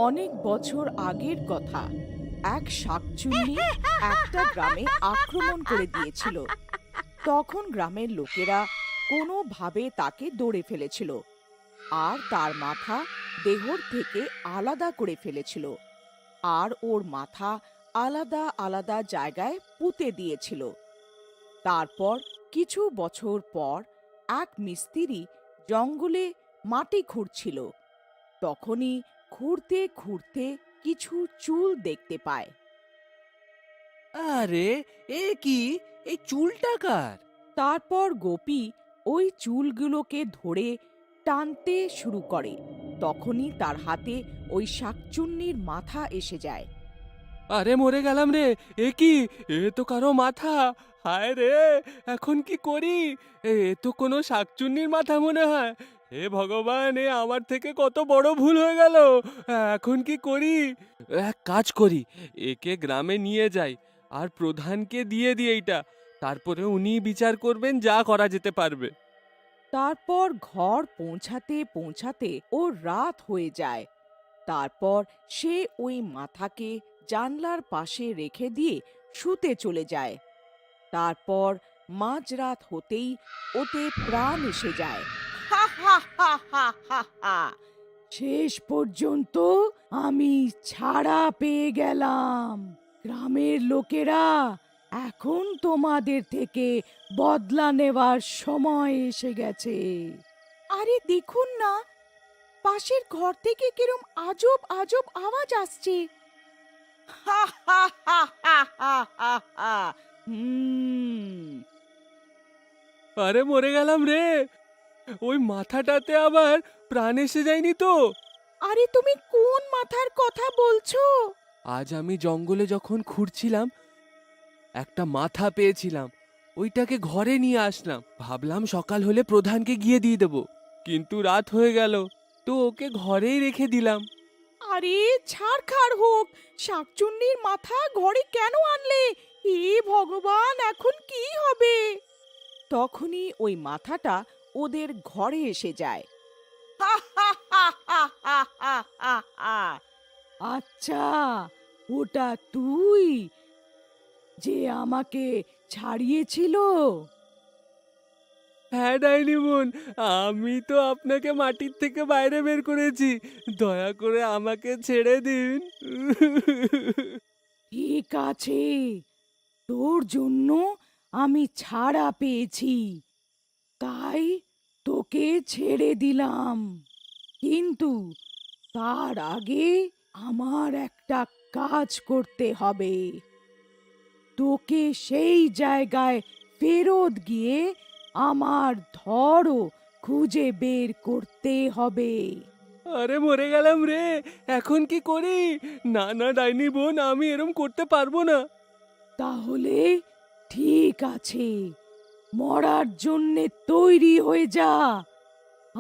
অনেক বছর আগের কথা। এক শাকচুন্নি একটা গ্রামে আক্রমণ করে দিয়েছিল। তখন গ্রামের লোকেরা কোনোভাবে তাকে ধরে ফেলেছিল আর তার মাথা দেহর থেকে আলাদা করে ফেলেছিল আর ওর মাথা আলাদা আলাদা জায়গায় পুঁতে দিয়েছিল। তারপর কিছু বছর পর এক মিস্ত্রি জঙ্গলে মাটি খুঁড়ছিল। তখনই খুঁড়তে খুঁড়তে কিছু চুল দেখতে পায়। আরে, এ কি? এই চুলটা কার? তারপর গোপী ওই চুলগুলোকে ধরে টানতে শুরু করে। তখনই তার হাতে ওই শাকচুন্নির মাথা এসে যায়। আরে মরে গেলাম রে! এ কি? এ তো কারো মাথা! হায় রে! এখন কি করি? তো কোনো শাকচুন্নির মাথা মনে হয়। হে ভগবান, এ আমার থেকে কত বড় ভুল হয়ে গেল! এখন কি করি? এক কাজ করি, একে গ্রামে নিয়ে যাই আর প্রধানকে দিয়ে দিই এইটা। তারপরে উনি বিচার করবেন, যা করা যেতে পারবে। তারপর ঘর পৌঁছাতে পৌঁছাতে ওর রাত হয়ে যায়। তারপর সে ওই মাথাকে জানলার পাশে রেখে দিয়ে শুতে চলে যায়। তারপর মাঝরাত হতেই ওতে প্রাণ এসে যায়। হা হা হা হা হা হা! শেষ পর্যন্ত আমি ছাড়া পেয়ে গেলাম। গ্রামের লোকেরা, এখন তোমাদের থেকে বদলা নেওয়ার সময় এসে গেছে। আরে দেখুন না, পাশের ঘর থেকে কিরম আজব আজব আওয়াজ আসছে। হা হা হা হা হা হা হা! হুম। আরে মরে গেলাম রে! ওই মাথাটাতে আবার প্রাণ এসে যায়নি তো? আরে তুমি কোন মাথার কথা বলছো? আজ আমি জঙ্গলে যখন খুঁড়ছিলাম, একটা মাথা পেয়েছিলাম। ওইটাকে ঘরে নিয়ে আসলাম, ভাবলাম সকাল হলে প্রধানকে গিয়ে দিয়ে দেবো। কিন্তু রাত হয়ে গেল, তো ওকে ঘরেই রেখে দিলাম। আরে ছাড়খাড় হোক, শাকচুন্নির মাথা ঘরে কেন আনলে? হে ভগবান, এখন কি হবে? তখনই ওই মাথাটা ওদের ঘরে এসে যায়। হা হা হা হা হা হা হা হা! আচ্ছা, ওটা তুই যে আমাকে ছাড়িয়েছিল? হ্যাঁ ডাইনি বোন, আমি তো আপনাকে মাটির থেকে বাইরে বের করেছি। দয়া করে আমাকে ছেড়ে দিন। ঠিক আছে, তোর জন্য আমি ছাড়া পেয়েছি, তাই তোকে ছেড়ে দিলাম। কিন্তু তার আগে আমার একটা কাজ করতে হবে। তোকে সেই জায়গায় ফেরত গিয়ে আমার ধরও খুঁজে বের করতে হবে। আরে মরে গেলাম রে! এখন কি করি? না না ডাইনি বোন, আমি এরম করতে পারবো না। তাহলে ঠিক আছে, মরার জন্যে তৈরি হয়ে যা।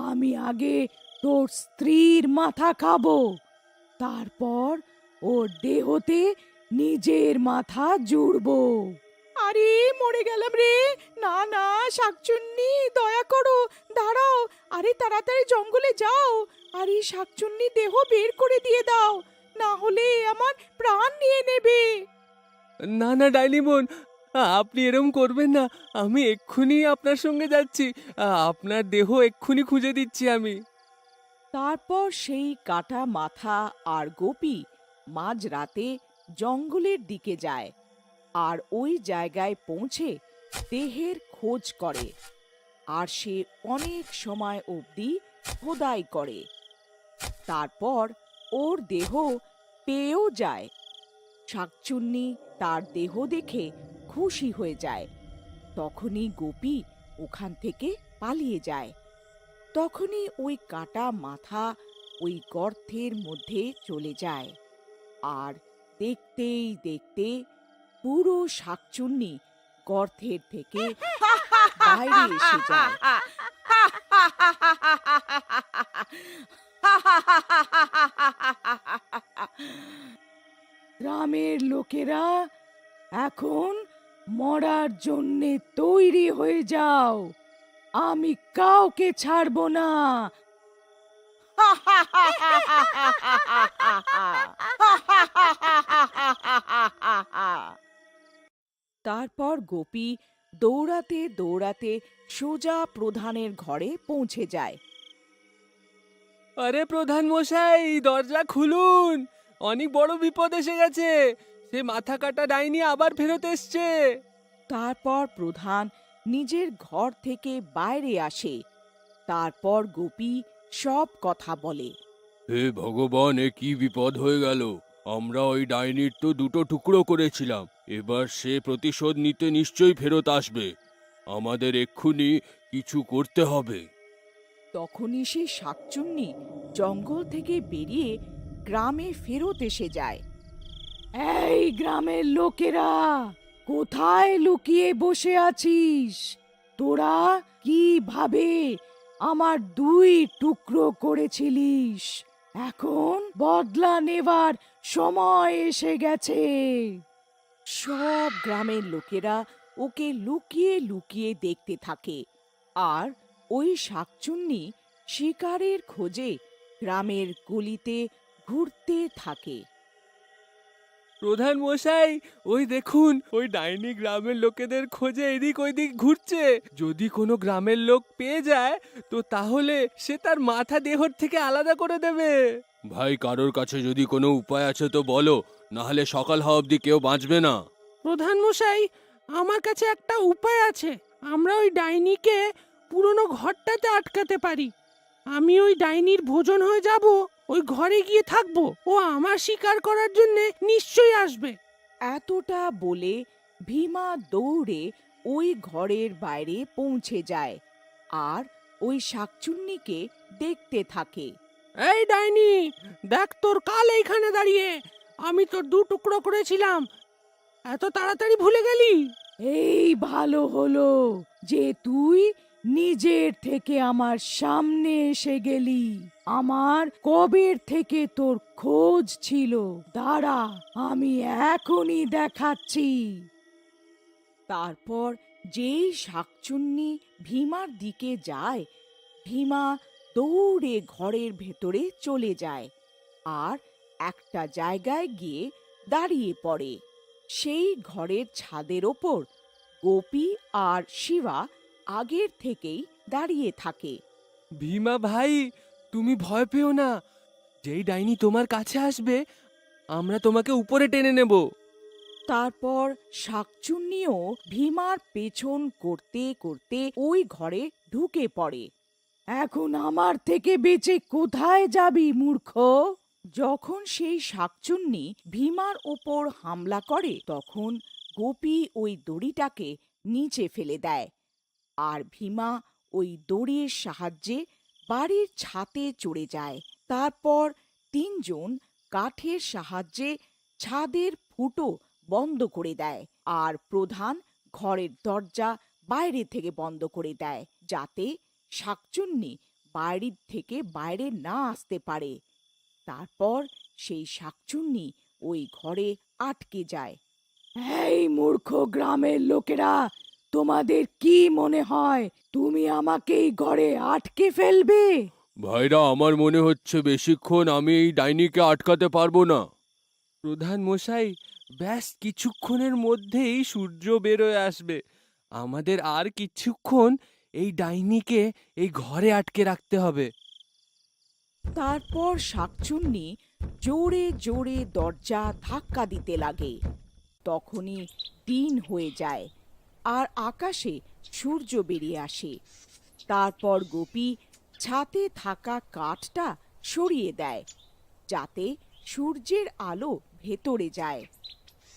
আমি আগে তোর স্ত্রীর মাথা খাবো, তারপর ওর দেহতে নিজের মাথা জুড়বো। আরে মরে গেলাম রে! না না, শাকচুন্নি দয়া করো, দাঁড়াও। আরে তাড়াতাড়ি জঙ্গলে যাও, আর এই শাকচুন্নি দেহ বের করে দিয়ে দাও, না হলে আমার প্রাণ নিয়ে নেবে। না না ডাইনি বোন, আপনি এরম করবেন না। আমি এক্ষুনি আপনার সঙ্গে যাচ্ছি। আপনার দেহ এক্ষুনি খুঁজে দিচ্ছি আমি। তারপর সেই কাটা মাথা আর গোপী মাঝরাতে জঙ্গলের দিকে যায় আর ওই জায়গায় পৌঁছে দেহের খোঁজ করে। আর সে অনেক সময় অবধি খোদাই করে। তারপর ওর দেহ পেয়েও যায়। শাকচুন্নি তার দেহ দেখে খুশি হয়ে যায়। তখনই গোপী ওখান থেকে পালিয়ে যায়। তখনই ওই কাটা মাথা ওই গর্তের মধ্যে চলে যায়। আর দেখতেই দেখতে পুরো শাকচুন্নি গর্তের থেকে বাইরে এসে যায়। গ্রামের লোকেরা, এখন মরার জন্যে তৈরি হয়ে যাও, আমি কাউকে ছাড়বো না। তারপর গোপী দৌড়াতে দৌড়াতে সোজা প্রধানের ঘরে পৌঁছে যায়। আরে প্রধান মশাই, দরজা খুলুন, অনেক বড় বিপদ এসে গেছে। সে মাথা কাটা ডাইনি আবার ফেরত এসছে। তারপর প্রধান নিজের ঘর থেকে বাইরে আসে। তারপর গোপী সব কথা বলে। হে ভগবান, এ কি বিপদ হয়ে গেল! আমরা ওই ডাইনির তো দুটো টুকরো করেছিলাম, এবার সে প্রতিশোধ নিতে নিশ্চয়ই ফেরত আসবে। আমাদের এক্ষুনি কিছু করতে হবে। তখনই সেই শাকচুন্নি জঙ্গল থেকে বেরিয়ে গ্রামে ফেরত এসে যায়। এই গ্রামের লোকেরা, কোথায় লুকিয়ে বসে আছিস? তোরা কিভাবে আমার দুই টুকরো করেছিলিস? এখন বদলা নেবার সময় এসে গেছে। সব গ্রামের লোকেরা ওকে লুকিয়ে লুকিয়ে দেখতে থাকে, আর ওই শাকচুন্নি শিকারের খোঁজে গ্রামের গলিতে ঘুরতে থাকে। প্রধান মশাই, ওই দেখুন, ওই ডাইনি গ্রামের লোকেদের খোঁজে এদিক ওইদিক ঘুরছে। যদি কোনো গ্রামের লোক পেয়ে যায় তো তাহলে সে তার মাথা দেহর থেকে আলাদা করে দেবে। ভাই, কারোর কাছে যদি কোনো উপায় আছে তো বলো, না হলে সকাল হওয়া অবধি কেউ বাঁচবে না। প্রধান মশাই, আমার কাছে একটা উপায় আছে। আমরা ওই ডাইনিকে পুরনো ঘরটাতে আটকাতে পারি। আমি ওই ডাইনির ভোজন হয়ে যাব, ওই ঘরে গিয়ে থাকবো। ও আমার শিকার করার জন্য নিশ্চয়ই আসবে। এতটা বলে ভীমা দৌড়ে ওই ঘরের বাইরে পৌঁছে যায় আর ওই শাকচুন্নিকে দেখতে থাকে। এই ডাইনি, দেখ তোর কাল এইখানে দাঁড়িয়ে। আমি তোর দু টুকরো করেছিলাম, এত তাড়াতাড়ি ভুলে গেলি? এই ভালো হলো যে তুই নিজের থেকে আমার সামনে এসে গেলি। আমার কবের থেকে তোর খোঁজ ছিল, দাঁড়া, আমি এখনই দেখাচ্ছি। তারপর যেই শাকচুন্নি ভীমার দিকে যায়, ভীমা দৌড়ে ঘরের ভেতরে চলে যায় আর একটা জায়গায় গিয়ে দাঁড়িয়ে পড়ে। সেই ঘরের ছাদের ওপর গোপী আর শিবা আগের থেকেই দাঁড়িয়ে থাকে। ভীমা ভাই, তুমি ভয় পেও না। যেই ডাইনি তোমার কাছে আসবে আমরা তোমাকে উপরে টেনে নেব। তারপর শাকচুন্নিও ভীমার পেছন করতে করতে ওই ঘরে ঢুকে পড়ে। এখন আমার থেকে বেঁচে কোথায় যাবি মূর্খ? যখন সেই শাকচুন্নি ভীমার ওপর হামলা করে তখন গোপী ওই দড়িটাকে নিচে ফেলে দেয় আর ভীমা ওই দড়ির সাহায্যে বাড়ির ছাদে চড়ে যায়। তারপর তিনজন কাঠের সাহায্যে ছাদের ফুটো বন্ধ করে দেয় আর প্রধান ঘরের দরজা বাইরে থেকে বন্ধ করে দেয়, যাতে শাকচুন্নি বাড়ির থেকে বাইরে না আসতে পারে। তারপর সেই শাকচুন্নি ওই ঘরে আটকে যায়। এই মূর্খ গ্রামের লোকেরা, তোমাদের কি মনে হয় তুমি আমাকে এই ঘরে আটকে ফেলবে? ভাইরা, আমার মনে হচ্ছে বেশিক্ষণ আমি এই ডাইনিকে আটকাতে পারবো না। প্রধান মশাই, ব্যাস কিছুক্ষণের মধ্যেই সূর্য বেরোয় আসবে। আমাদের আর কিছুক্ষণ এই ডাইনিকে এই ঘরে আটকে রাখতে হবে। তারপর শাকচুন্নি জোরে জোরে দরজা ধাক্কা দিতে লাগে। তখনই দিন হয়ে যায় আর আকাশে সূর্য বেরিয়ে আসে। তারপর গোপী ছাতে থাকা কাঠটা সরিয়ে দেয়, যাতে সূর্যের আলো ভেতরে যায়।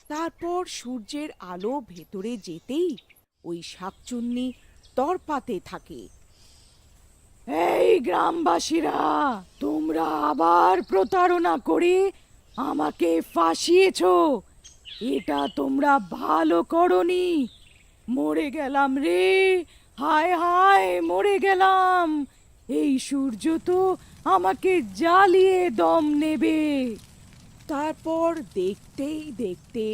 তারপর সূর্যের আলো ভেতরে যেতেই ওই শাকচুন্নি তরপাতে থাকে। এই গ্রামবাসীরা, তোমরা আবার প্রতারণা করে আমাকে ফাঁসিয়েছো। এটা তোমরা ভালো করনি। মরে গেলাম রে, হায় হায় মরে গেলাম। এই সূর্য তো আমাকে জ্বালিয়ে দম নেবে। তারপর দেখতেই দেখতে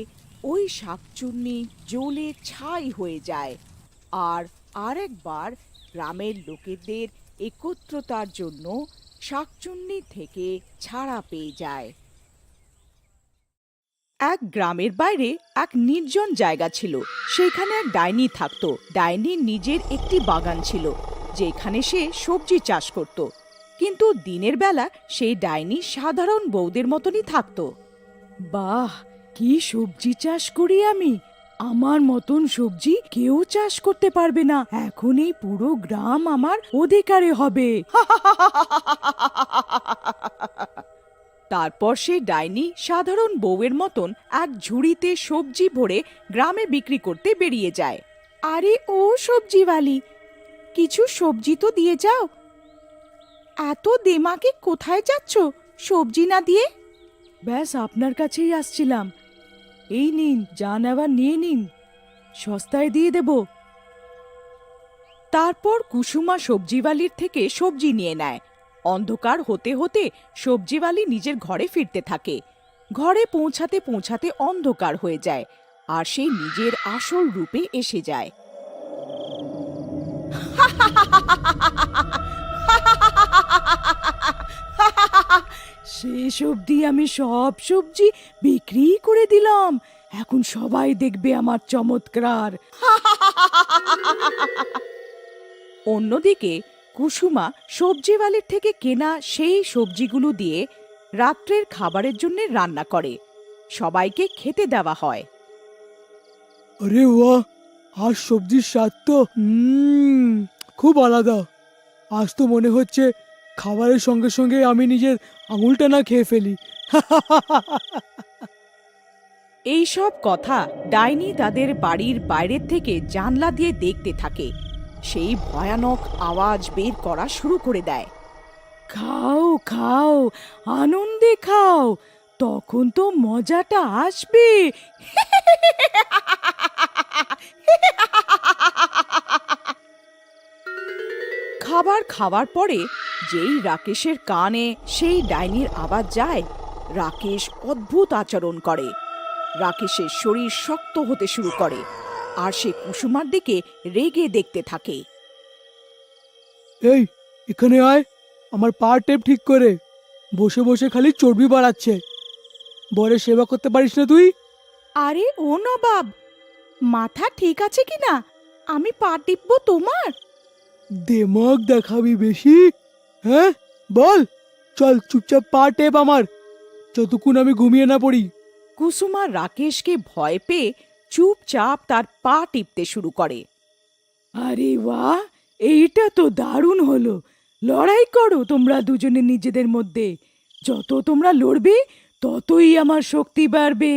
ওই শাকচুন্নি জ্বলে ছাই হয়ে যায় আর আরেকবার গ্রামের লোকেদের একত্রতার জন্য শাকচুন্নি থেকে ছাড়া পেয়ে যায়। এক গ্রামের বাইরে এক নির্জন জায়গা ছিল। সেখানে এক ডাইনি থাকতো। ডাইনির নিজের একটি বাগান ছিল, যেখানে সে সবজি চাষ করত। কিন্তু দিনের বেলা সেই ডাইনি সাধারণ বউদের মতনই থাকতো। বাহ, কি সবজি চাষ করি আমি! আমার মতন সবজি কেউ চাষ করতে পারবে না। এখন এই পুরো গ্রাম আমার অধিকারে হবে। তারপর সে ডাইনি সাধারণ বউয়ের মতন এক ঝুড়িতে সবজি ভরে গ্রামে বিক্রি করতে বেরিয়ে যায়। আরে ও সবজিওয়ালি, কিছু সবজি তো দিয়ে যাও। এত দেমাকে কোথায় যাচ্ছ সবজি না দিয়ে? ব্যাস আপনার কাছেই আসছিলাম। এই নিন, যা নেওয়ার নিয়ে নিন, সস্তায় দিয়ে দেব। তারপর কুসুমা সবজিওয়ালির থেকে সবজি নিয়ে নেয়। অন্ধকার হতে হতে সবজিওয়ালি নিজের ঘরে ফিরতে থাকে। ঘরে পৌঁছাতে পৌঁছাতে অন্ধকার হয়ে যায়, আর সে নিজের আসল রূপে এসে যায়। শেষ অবধি আমি সব সবজি বিক্রি করে দিলাম। এখন সবাই দেখবে আমার চমৎকার। অন্যদিকে কুসুমা সবজিওয়ালির থেকে কেনা সেই সবজিগুলো দিয়ে রাত্রের খাবারের জন্য রান্না করে। সবাইকে খেতে দেওয়া হয়। আরে বাহ, আজ সবজির স্বাদ তো খুব আলাদা। আজ তো মনে হচ্ছে খাবারের সঙ্গে সঙ্গে আমি নিজের আঙুলটা না খেয়ে ফেলি। এই সব কথা ডাইনি তাদের বাড়ির বাইরের থেকে জানলা দিয়ে দেখতে থাকে। সেই ভয়ানক আওয়াজ বের করা শুরু করে দেয়। খাও খাও, আনন্দে খাও, তখন তো মজাটা আসবে। খাবার খাওয়ার পরে যেই রাকেশের কানে সেই ডাইনির আওয়াজ যায়, রাকেশ অদ্ভুত আচরণ করে। রাকেশের শরীর শক্ত হতে শুরু করে, আর সে কুসুমার দিকে রেগে দেখতে থাকে। এই, এখানে আয়। আমার পা টেপ ঠিক করে বসে বসে খালি চর্বি বাড়াচ্ছে। বরের সেবা করতে পারিস না তুই? আরে ও নবাব, মাথা ঠিক আছে কিনা? আমি পা টিপবো তোমার? দেমাগ দেখাবি বেশি? হ্যাঁ, বল। চল, চুপচাপ পা টেপ আমার, যতক্ষণ আমি ঘুমিয়ে না পড়ি। কুসুমা রাকেশকে ভয় পেয়ে চুপচাপ তার পা টিপতে শুরু করে। আরে বাহ, এইটা তো দারুণ হলো। লড়াই করো তোমরা দুজনে নিজেদের মধ্যে। যত তোমরা লড়বে ততই আমার শক্তি বাড়বে।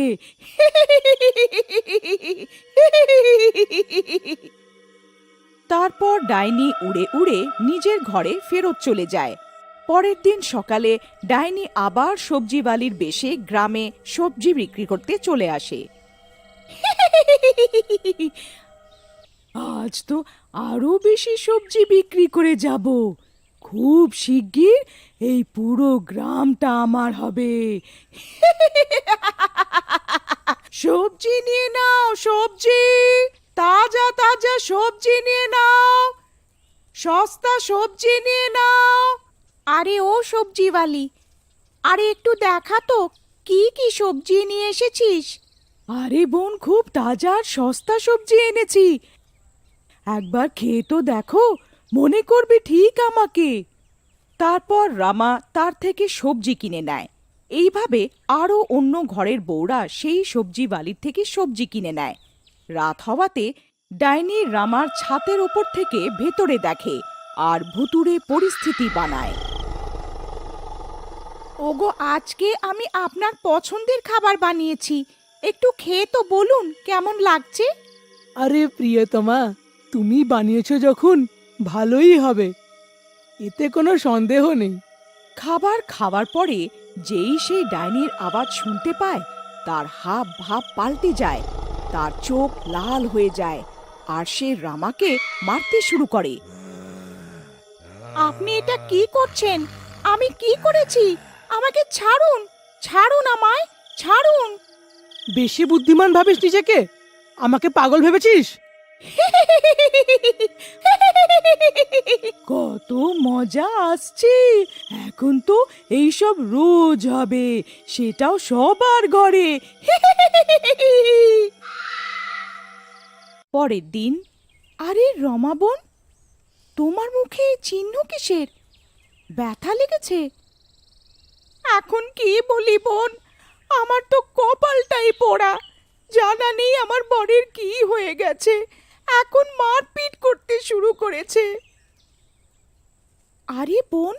তারপর ডাইনি উড়ে উড়ে নিজের ঘরে ফেরত চলে যায়। পরের দিন সকালে ডাইনি আবার সবজিওয়ালির বেশে গ্রামে সবজি বিক্রি করতে চলে আসে। আজ তো আরো বেশি সবজি বিক্রি করে যাব। খুব শিগগির এই পুরো গ্রামটা আমার হবে। সবজি নিয়ে নাও, সবজি, তাজা তাজা সবজি নিয়ে নাও, সস্তা সবজি নিয়ে নাও। আরে ও সবজিওয়ালি, আরে একটু দেখা তো কি কি সবজি নিয়ে এসেছিস। আরে বোন, খুব তাজা আর সস্তা সবজি এনেছি। একবার খেয়ে তো দেখো, মনে করবে ঠিক আমাকে। তারপর রামা তার থেকে সবজি কিনে নেয়। এইভাবে আরও অন্য ঘরের বউরা সেই সবজিওয়ালির থেকে সবজি কিনে নেয়। রাত হওয়াতে ডাইনি রামার ছাতের ওপর থেকে ভেতরে দেখে আর ভুতুড়ে পরিস্থিতি বানায়। ওগো, আজকে আমি আপনার পছন্দের খাবার বানিয়েছি, একটু খেয়ে তো বলুন কেমন লাগছে। আরে প্রিয়তমা, তুমি বানিয়েছো যখন ভালোই হবে, এতে কোনো সন্দেহ নেই। খাবার খাওয়ার পরে যেই সেই ডাইনির আওয়াজ শুনতে পায়, তার হাব ভাব পাল্টে যায়, তার চোখ লাল হয়ে যায়, আর সে রামাকে মারতে শুরু করে। আপনি এটা কি করছেন? আমি কি করেছি? আমাকে ছাড়ুন, ছাড়ুন, আমায় ছাড়ুন। বেশি বুদ্ধিমান ভাবিস নিজেকে? আমাকে পাগল ভেবেছিস? কত মজা আসছে, এখন তো এইসব রোজ হবে, সেটাও সবার ঘরে। পরের দিন। আরে রমা বোন, তোমার মুখে চিহ্ন কিসের? ব্যথা লেগেছে? এখন কি বলি বোন, আমার তো কপালটাই পোড়া। জানা নেই আমার বরের কি হয়ে গেছে, এখন মারপিট করতে শুরু করেছে। আরে বোন,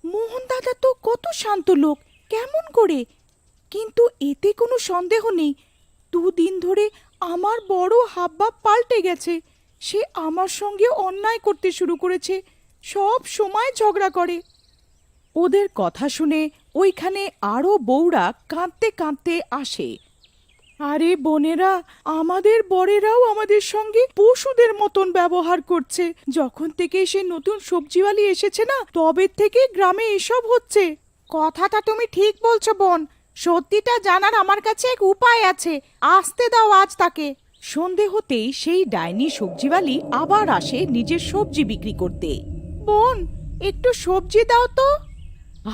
মোহন দাদা তো কত শান্ত লোক, কেমন করে? কিন্তু এতে কোনো সন্দেহ নেই, দুদিন ধরে আমার বড় হাবভাব পাল্টে গেছে। সে আমার সঙ্গে অন্যায় করতে শুরু করেছে, সব সময় ঝগড়া করে। ওদের কথা শুনে ওইখানে আরও বউরা কাঁদতে কাঁদতে আসে। আরে বোনেরা, আমাদের বরেরাও আমাদের সঙ্গে পশুদের মতন ব্যবহার করছে। যখন থেকে সে নতুন সবজিওয়ালি এসেছে না, তবে থেকে গ্রামে এসব হচ্ছে। কথাটা তুমি ঠিক বলছো বোন, সত্যিটা জানার আমার কাছে এক উপায় আছে, আসতে দাও আজ তাকে। সন্ধে হতেই সেই ডাইনি সবজিওয়ালি আবার আসে নিজের সবজি বিক্রি করতে। বোন, একটু সবজি দাও তো।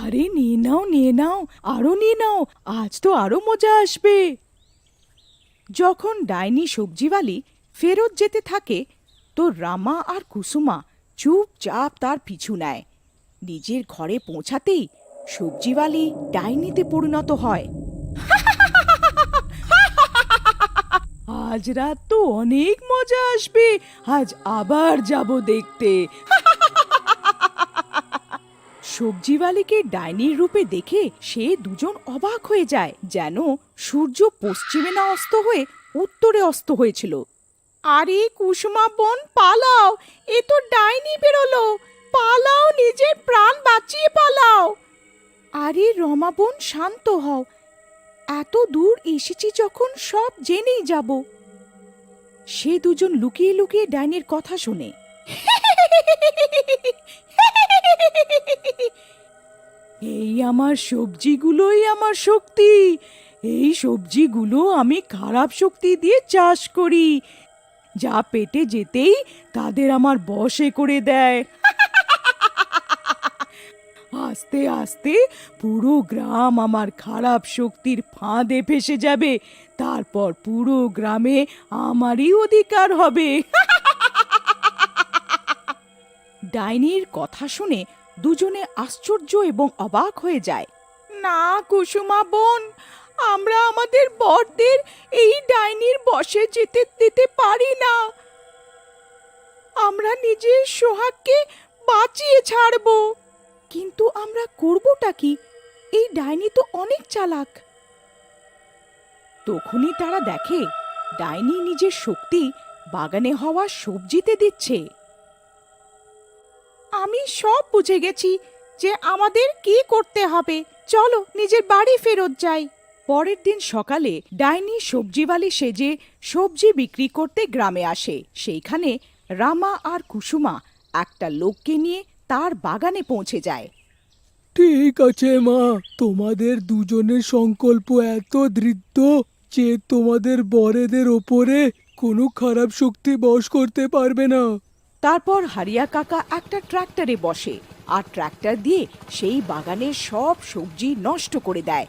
আরে নিয়ে নাও নিয়ে নাও, আরো নিয়ে নাও, আজ তো আরো মজা আসবে। যখন ডাইনি সবজিওয়ালি ফেরত যেতে থাকে, তো রামা আর কুসুমা চুপচাপ তার পিছু নেয়। নিজের ঘরে পৌঁছাতেই সবজিওয়ালি ডাইনিতে পরিণত হয়। আজ রাত তো অনেক মজা আসবে, আজ আবার যাব দেখতে। সবজিওয়ালিকে ডাইনির রূপে দেখে সে দুজন অবাক হয়ে যায়, যেন সূর্য পশ্চিমে না অস্ত হয়ে উত্তরে অস্ত হয়েছিল। আরে কুসুমা বোন, পালাও, এ তো ডাইনি বেরোলো, পালাও, নিজের প্রাণ বাঁচিয়ে পালাও। আরে রমা বোন, শান্ত হও, এত দূর এসেছি যখন সব জেনেই যাব। সে দুজন লুকিয়ে লুকিয়ে ডাইনির কথা শুনে। এই আমার সবজিগুলোই আমার শক্তি, এই সবজিগুলো আমি খারাপ শক্তি দিয়ে চাষ করি, যা পেটে যেতেই তাদের আমার বশে করে দেয়। আস্তে আস্তে পুরো গ্রাম আমার খারাপ শক্তির ফাঁদে ফেসে যাবে, তারপর পুরো গ্রামে আমারই অধিকার হবে। ডাইনির কথা শুনে দুজনে আশ্চর্য এবং অবাক হয়ে যায়। না কুসুমা বোন, আমরা আমাদের বরদের এই ডাইনির বশে যেতে দিতে পারি না। আমরা নিজের সোহাগকে বাঁচিয়ে ছাড়ব। কিন্তু আমরা করবটা কি? এই ডাইনি তো অনেক চালাক। তখনই তারা দেখে ডাইনি নিজের শক্তি বাগানে হওয়া সবজিতে দিচ্ছে। আমি সব বুঝে গেছি যে আমাদের কি করতে হবে, চলো নিজের বাড়ি ফেরত যাই। পরের দিন সকালে ডাইনি সবজিওয়ালি সেজে সবজি বিক্রি করতে গ্রামে আসে। সেইখানে রামা আর কুসুমা একটা লোককে নিয়ে তার বাগানে পৌঁছে যায়। ঠিক আছে মা, তোমাদের দুজনের সংকল্প এত দৃঢ় যে তোমাদের বরেদের ওপরে কোনো খারাপ শক্তি বশ করতে পারবে না। তারপর হারিয়া কাকা একটা ট্রাক্টরে বসে আর ট্রাক্টর দিয়ে সেই বাগানের সব সবজি নষ্ট করে দেয়।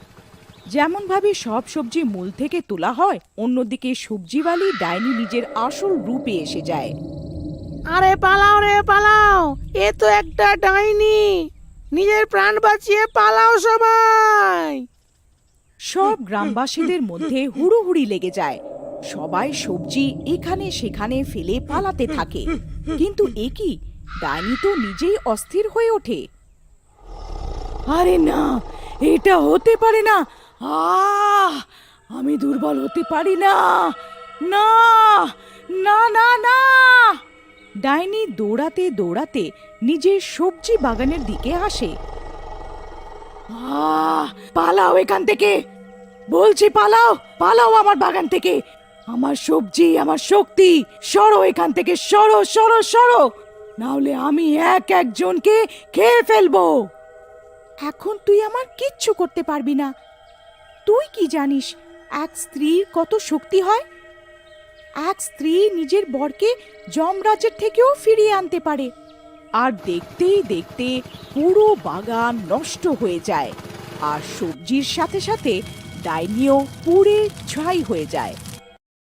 যেমনভাবে সব সবজি মূল থেকে তোলা হয়, অন্যদিকে সবজিওয়ালি ডাইনি নিজের আসল রূপে এসে যায়। আরে পালাও রে পালাও, এ তো একটা ডাইনি, নিজের প্রাণ বাঁচিয়ে পালাও সবাই। সব গ্রামবাসীদের মধ্যে হুড়োহুড়ি লেগে যায়। সবাই সবজি এখানে সেখানে ফেলে পালাতে থাকে। কিন্তু এ কি, ডাইনি তো নিজেই অস্থির হয়ে ওঠে। আরে না, এটা হতে পারে না, আমি দুর্বল হতে পারি না, না না না না। ডাইনি দৌড়াতে দৌড়াতে নিজের সবজি বাগানের দিকে আসে। পালাও এখান থেকে, বলছি পালাও, পালাও আমার বাগান থেকে, আমার সবজি আমার শক্তি, সরো এখান থেকে, সরো সরো সরো, নাহলে আমি একজনকে খেয়ে ফেলবো। এখন তুই আমার কিচ্ছু করতে পারবি না। তুই কি জানিস এক স্ত্রীর কত শক্তি হয়? এক স্ত্রী নিজের বরকে যমরাজের থেকেও ফিরিয়ে আনতে পারে। আর দেখতেই দেখতে পুরো বাগান নষ্ট হয়ে যায়, আর সবজির সাথে সাথে ডাইনিও পুড়ে ছাই হয়ে যায়।